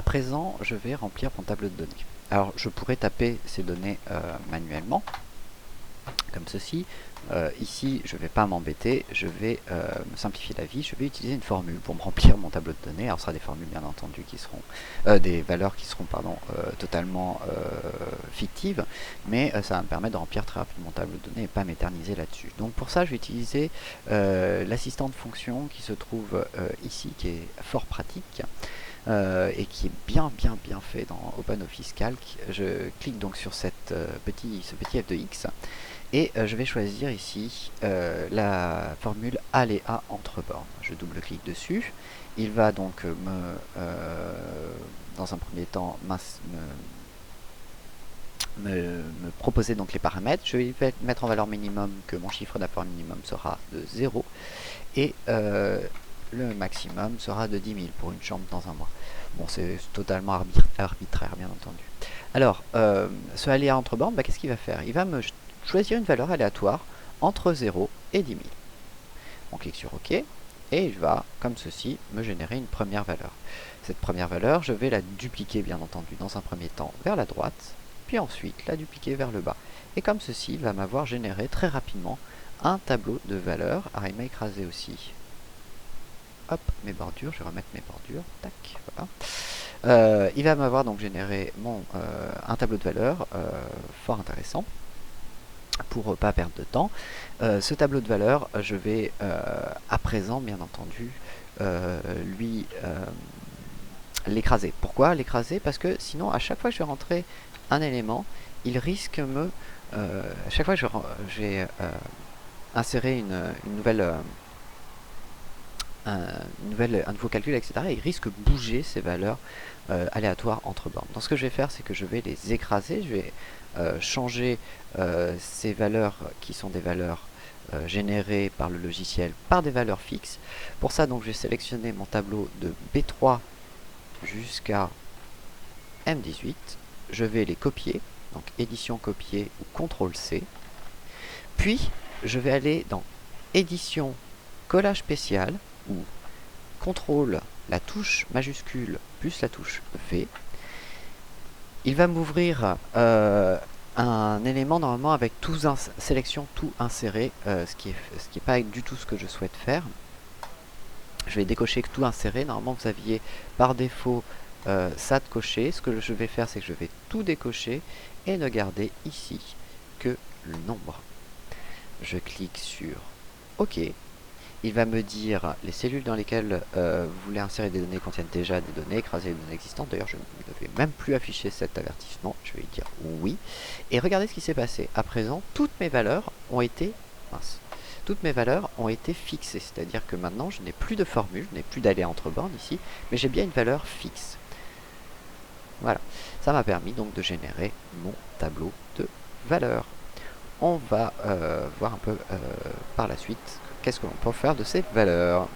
À présent, je vais remplir mon tableau de données. Alors, je pourrais taper ces données manuellement, comme ceci. Ici, je ne vais pas m'embêter, je vais me simplifier la vie, je vais utiliser une formule pour me remplir mon tableau de données. Alors, ce sera des formules, bien entendu, qui seront des valeurs qui seront totalement fictives, mais ça va me permettre de remplir très rapidement mon tableau de données et pas m'éterniser là-dessus. Donc, pour ça, je vais utiliser l'assistant de fonction qui se trouve ici, qui est fort pratique. Et qui est bien fait dans OpenOffice Calc. Je clique donc sur ce petit f de x et je vais choisir ici la formule aléa entre bornes. Je double-clique dessus. Il va donc dans un premier temps, me proposer donc les paramètres. Je vais mettre en valeur minimum que mon chiffre d'affaires minimum sera de 0 et le maximum sera de 10 000 pour une chambre dans un mois. Bon, c'est totalement arbitraire, bien entendu. Alors, ce aléa entre bornes, qu'est-ce qu'il va faire? Il va me choisir une valeur aléatoire entre 0 et 10 000. On clique sur OK, et il va, comme ceci, me générer une première valeur. Cette première valeur, je vais la dupliquer, bien entendu, dans un premier temps vers la droite, puis ensuite la dupliquer vers le bas. Et comme ceci, il va m'avoir généré très rapidement un tableau de valeurs. Ah, il m'a écrasé aussi. Hop, mes bordures, je vais remettre mes bordures. Tac, voilà. Il va m'avoir donc généré un tableau de valeurs fort intéressant pour pas perdre de temps. Ce tableau de valeurs, je vais à présent, bien entendu, lui l'écraser. Pourquoi l'écraser? Parce que sinon, à chaque fois que je vais rentrer un élément, il risque à chaque fois que je vais insérer un nouveau calcul, etc., il risque de bouger ces valeurs aléatoires entre bornes. Donc ce que je vais faire, c'est que je vais les écraser, je vais changer ces valeurs qui sont des valeurs générées par le logiciel par des valeurs fixes. Pour ça, donc, je vais sélectionner mon tableau de B3 jusqu'à M18. Je vais les copier, donc édition copier ou CTRL-C. Puis, je vais aller dans édition collage spécial ou CTRL, la touche majuscule plus la touche V. Il va m'ouvrir un élément normalement avec sélection tout inséré, ce qui est pas du tout ce que je souhaite faire. Je vais décocher tout inséré. Normalement, vous aviez par défaut ça de coché. Ce que je vais faire, c'est que je vais tout décocher et ne garder ici que le nombre. Je clique sur OK. Il va me dire les cellules dans lesquelles vous voulez insérer des données contiennent déjà des données, écraser les données existantes. D'ailleurs, je ne vais même plus afficher cet avertissement. Je vais lui dire oui. Et regardez ce qui s'est passé. À présent, toutes mes valeurs ont été fixées. C'est-à-dire que maintenant, je n'ai plus de formule, je n'ai plus d'aléa entre bornes ici, mais j'ai bien une valeur fixe. Voilà. Ça m'a permis donc de générer mon tableau de valeurs. On va voir un peu par la suite qu'est-ce que l'on peut faire de ces valeurs.